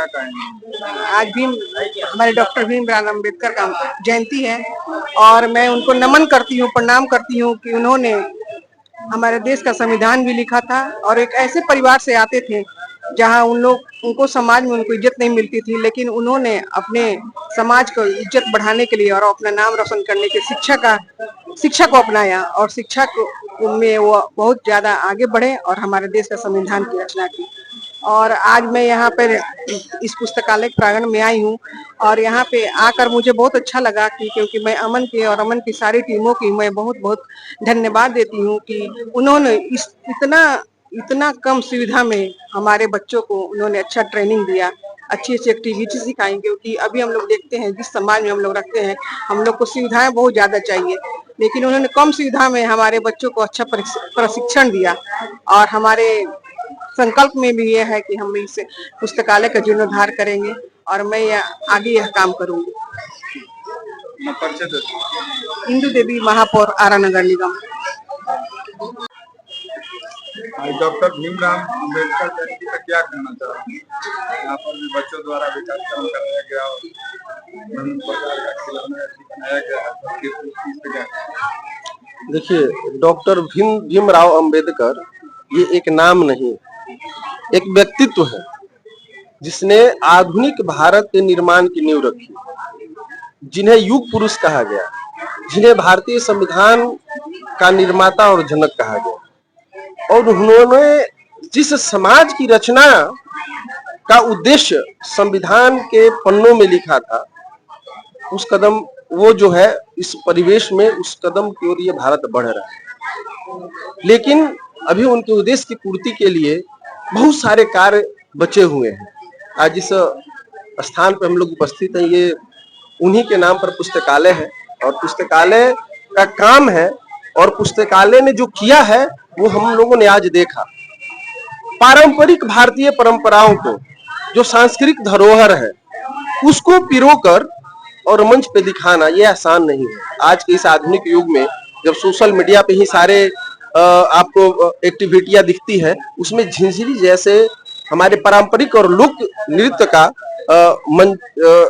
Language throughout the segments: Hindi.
क्या कहेंगे? आज हमारे डॉक्टर भीमराव अम्बेडकर का जयंती है और मैं उनको नमन करती हूँ, प्रणाम करती हूँ कि उन्होंने हमारे देश का संविधान भी लिखा था और एक ऐसे परिवार से आते थे जहाँ उनको समाज में उनको इज्जत नहीं मिलती थी, लेकिन उन्होंने अपने समाज को इज्जत बढ़ाने के लिए और अपना नाम रोशन करने के शिक्षा को अपनाया और में वो बहुत ज्यादा आगे बढ़े और हमारे देश का संविधान की रचना की। और आज मैं यहाँ पर इस पुस्तकालय प्रांगण में आई हूँ और यहाँ पे आकर मुझे बहुत अच्छा लगा क्योंकि मैं अमन की सारी टीमों की मैं बहुत बहुत धन्यवाद देती हूँ कि उन्होंने इतना कम सुविधा में हमारे बच्चों को उन्होंने अच्छा ट्रेनिंग दिया, अच्छी अच्छी एक्टिविटी सिखाई। क्योंकि अभी हम लोग देखते हैं जिस समाज में हम लोग रखते हैं, हम लोग को सुविधाएं बहुत ज्यादा चाहिए, लेकिन उन्होंने कम सुविधा में हमारे बच्चों को अच्छा प्रशिक्षण दिया। और हमारे संकल्प में भी यह है कि हम इस पुस्तकालय का जीर्णोद्धार करेंगे और मैं आगे यह काम करूंगी। इंदु देवी, महापौर, आरा नगर निगम। डॉक्टर भीमराव अम्बेडकर जयंती का क्या कहना चाहेंगे? यहाँ पर भी बच्चों द्वारा भी कार्यक्रम कराया गया और विभिन्न प्रकार का खिलौना बनाया गया। देखिए, डॉक्टर भीमराव अम्बेडकर ये एक नाम नहीं, एक व्यक्तित्व है जिसने आधुनिक भारत के निर्माण की नींव रखी, जिन्हें युग पुरुष कहा गया, जिन्हें भारतीय संविधान का निर्माता और जनक कहा गया। और उन्होंने जिस समाज की रचना का उद्देश्य संविधान के पन्नों में लिखा था, उस कदम वो जो है इस परिवेश में उस कदम की ओर ये भारत बढ़ रहा है। लेकिन अभी उनके उद्देश्य की पूर्ति के लिए बहुत सारे कार्य बचे हुए हैं। आज इस स्थान पर हम लोग उपस्थित हैं, ये उन्हीं के नाम पर पुस्तकालय है और पुस्तकालय का काम है और पुस्तकालय ने जो किया है वो हम लोगों ने आज देखा। पारंपरिक भारतीय परंपराओं को, जो सांस्कृतिक धरोहर है, उसको पिरोकर और मंच पे दिखाना ये आसान नहीं है। आज के इस आधुनिक युग में जब सोशल मीडिया पे ही सारे आपको एक्टिविटियां दिखती है, उसमें झिंझरी जैसे हमारे पारंपरिक और लोक नृत्य का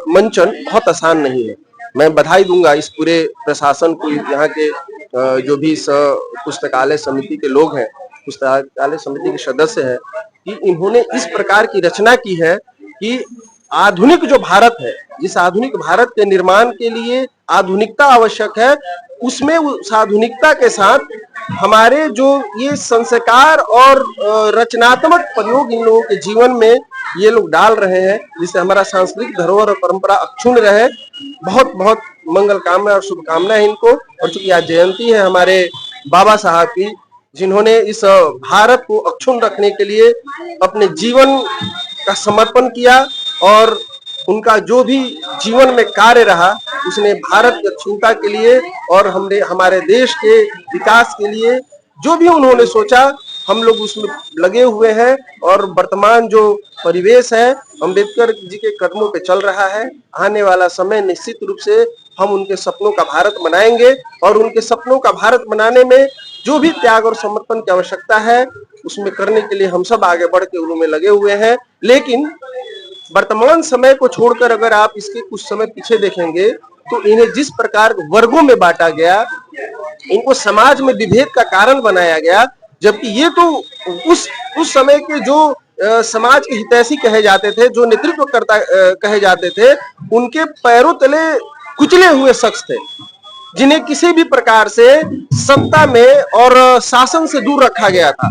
मंचन बहुत आसान नहीं है। मैं बधाई दूंगा इस पूरे प्रशासन को, यहाँ के जो भी इस पुस्तकालय समिति के लोग हैं, पुस्तकालय समिति के सदस्य हैं, कि इन्होंने इस प्रकार की रचना की है कि आधुनिक जो भारत है, जिस आधुनिक भारत के निर्माण के लिए आधुनिकता आवश्यक है, उसमें उस आधुनिकता के साथ हमारे जो ये संस्कार और रचनात्मक प्रयोग इन लोगों के जीवन में ये लोग डाल रहे हैं, जिससे हमारा सांस्कृतिक धरोहर और परंपरा अक्षुण्ण रहे। बहुत बहुत मंगल कामना और शुभकामनाएं इनको। और चूंकि आज जयंती है हमारे बाबा साहब की, जिन्होंने इस भारत को अक्षुण्ण रखने के लिए अपने जीवन का समर्पण किया और उनका जो भी जीवन में कार्य रहा उसने भारत की अक्षुण्णता के लिए और हमारे देश के विकास के लिए जो भी उन्होंने सोचा, हम लोग उसमें लगे हुए हैं। और वर्तमान जो परिवेश है अम्बेडकर जी के कदमों पे चल रहा है। आने वाला समय निश्चित रूप से हम उनके सपनों का भारत बनाएंगे और उनके सपनों का भारत बनाने में जो भी त्याग और समर्पण की आवश्यकता है उसमें करने के लिए हम सब आगे बढ़ के उन्होंने लगे हुए हैं। लेकिन वर्तमान समय को छोड़कर अगर आप इसके कुछ समय पीछे देखेंगे तो इन्हें जिस प्रकार वर्गों में बांटा गया, इनको समाज में विभेद का कारण बनाया गया, जबकि ये तो उस समय के जो समाज के हितैषी कहे जाते थे, जो नेतृत्वकर्ता कहे जाते थे, उनके पैरों तले कुचले हुए शख्स थे, जिन्हें किसी भी प्रकार से सत्ता में और शासन से दूर रखा गया था,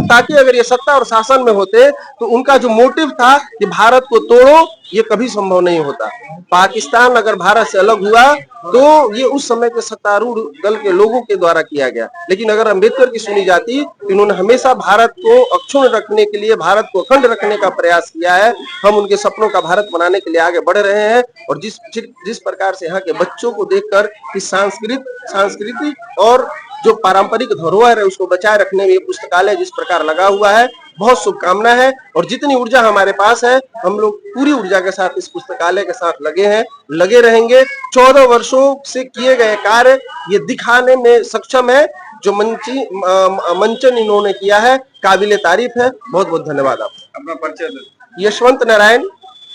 ताकि अगर ये सत्ता और शासन में होते तो उनका जो मोटिव था कि भारत को तोड़ो, ये कभी संभव नहीं होता। पाकिस्तान अगर भारत से अलग हुआ तो ये उस समय के सत्तारूढ़ दल के लोगों के द्वारा किया गया। लेकिन अगर अम्बेडकर की सुनी जाती, इन्होंने हमेशा भारत को अक्षुण्ण रखने के लिए, भारत को अखंड रखने का प्रयास किया है। हम उनके सपनों का भारत बनाने के लिए आगे बढ़ रहे हैं और जिस प्रकार से यहाँ के बच्चों को देखकर इस सांस्कृतिक और जो पारंपरिक धरोहर है उसको बचाए रखने में ये पुस्तकालय जिस प्रकार लगा हुआ है, बहुत शुभकामना है। और जितनी ऊर्जा हमारे पास है, हम लोग पूरी ऊर्जा के साथ इस पुस्तकालय के साथ लगे रहेंगे। 14 वर्षों से किए गए कार्य ये दिखाने में सक्षम है। जो मंचन इन्होंने किया है काबिले तारीफ है। बहुत बहुत धन्यवाद आपका। अपना परिचय। यशवंत नारायण,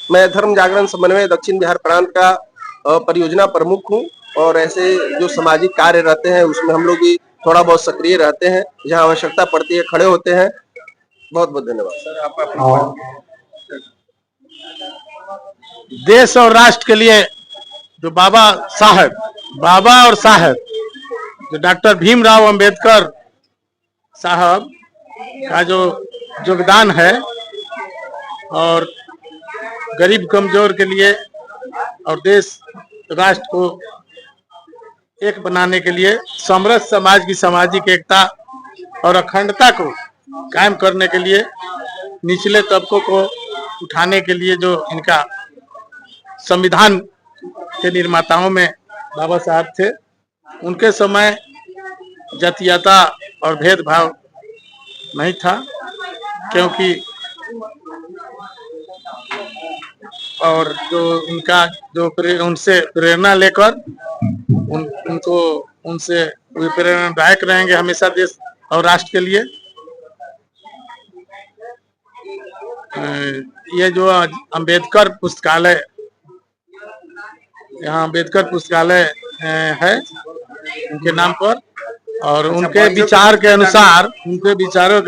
मैं धर्म जागरण समन्वय दक्षिण बिहार प्रांत का परियोजना प्रमुख हूँ और ऐसे जो सामाजिक कार्य रहते हैं उसमें हम लोग भी थोड़ा बहुत सक्रिय रहते हैं, जहाँ आवश्यकता पड़ती है खड़े होते हैं। बहुत बहुत धन्यवाद सर। आप अपना देश और राष्ट्र के लिए जो बाबा और साहब जो डॉक्टर भीमराव अंबेडकर साहब का जो योगदान है और गरीब कमजोर के लिए और देश राष्ट्र को एक बनाने के लिए समृद्ध समाज की सामाजिक एकता और अखंडता को कायम करने के लिए निचले तबकों को उठाने के लिए जो इनका संविधान के निर्माताओं में बाबा साहब थे, उनके समय जातीयता और भेदभाव नहीं था, क्योंकि और जो उनका जो उनसे प्रेरणा लेकर उनको उनसे वे प्रेरणादायक रहेंगे हमेशा देश और राष्ट्र के लिए। ये जो अंबेडकर पुस्तकालय, यहाँ अंबेडकर पुस्तकालय है उनके नाम पर, और उनके विचारों के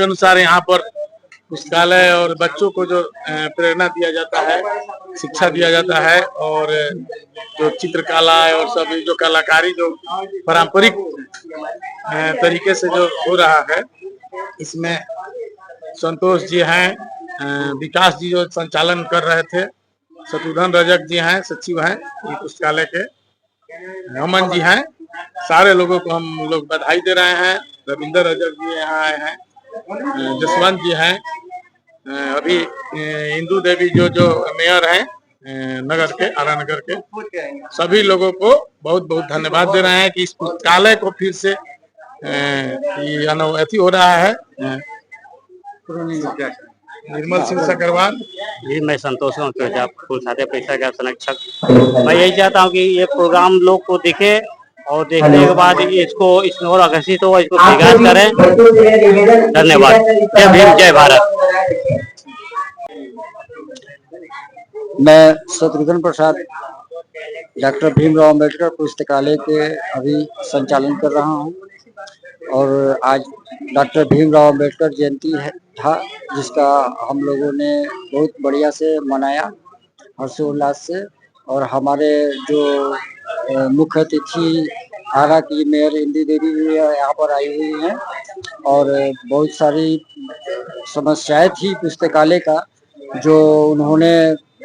अनुसार यहाँ पर पुस्तकालय और बच्चों को जो प्रेरणा दिया जाता है, शिक्षा दिया जाता है, और जो चित्रकला और सभी जो कलाकारी जो पारंपरिक तरीके से जो हो रहा है, इसमें संतोष जी हैं, विकास जी जो संचालन कर रहे थे, शत्रुघ्न रजक जी हैं, सचिव हैं ये पुस्तकालय के, रमन जी हैं, सारे लोगों को हम लोग बधाई दे रहे हैं। रविंद्र रजक जी यहाँ आए हैं, जसवंत जी हैं, अभी इंदू देवी जो मेयर हैं नगर के, आरा नगर के, सभी लोगों को बहुत बहुत धन्यवाद दे रहे हैं कि इस पुस्तकालय को फिर से अथी हो रहा है। निर्मल सिंह सकरवाल जी, मैं संतोष हूँ फूल सादे पैसा का संरक्षक। मैं यही चाहता हूँ कि ये प्रोग्राम लोग को देखे और देखने के बाद इसको इसमें और आकर्षित हो, इसको विकास करें। धन्यवाद। जय भीम, जय भारत। मैं शत्रुघ्न प्रसाद डॉक्टर भीमराव अंबेडकर पुस्तकालय के अभी संचालन कर रहा हूँ, और आज डॉक्टर भीमराव अंबेडकर जयंती था, जिसका हम लोगों ने बहुत बढ़िया से मनाया हर्षोल्लास से। और हमारे जो मुख्य अतिथि आरा की मेयर इंदी देवी भी यहाँ पर आई हुई हैं, और बहुत सारी समस्याएं थी पुस्तकालय का, जो उन्होंने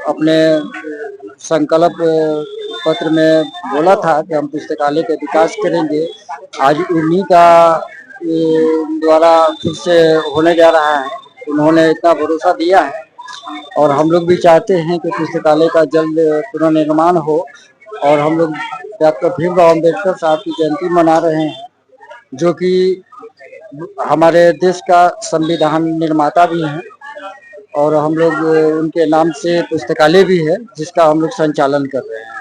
अपने संकल्प पत्र में बोला था कि हम पुस्तकालय का विकास करेंगे। आज उन्हीं का द्वारा फिर से होने जा रहा है। उन्होंने इतना भरोसा दिया है, और हम लोग भी चाहते हैं कि पुस्तकालय का जल्द पुनर्निर्माण हो। और हम लोग डॉक्टर भीमराव अंबेडकर साहब की जयंती मना रहे हैं, जो कि हमारे देश का संविधान निर्माता भी हैं, और हम लोग उनके नाम से पुस्तकालय भी है जिसका हम लोग संचालन कर रहे हैं।